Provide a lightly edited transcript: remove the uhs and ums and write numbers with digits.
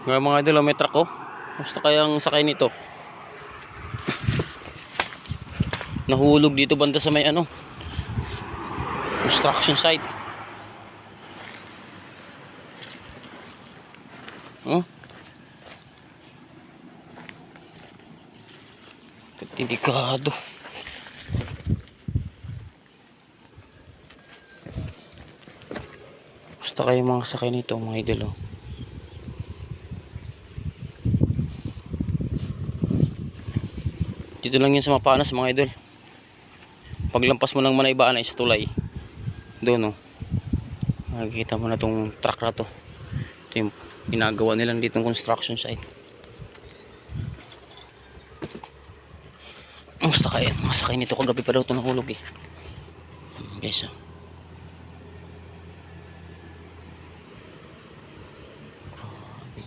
Ngayon mga idol, may truck oh. Gusto kayang sakay nito. Nahulog dito banda sa may ano, construction site. Oh. Delikado. Gusto kayo mga sakay nito mga idol oh. Dito lang yun sa Mapanas mga idol. Paglampas mo ng Manaybaan ay sa tulay doon oh, makikita mo na tong truck na to. Ito yung ginagawa nilang dito ng construction site. Gusto kayo masakay nito, kagabi pa daw ito nahulog eh guys oh.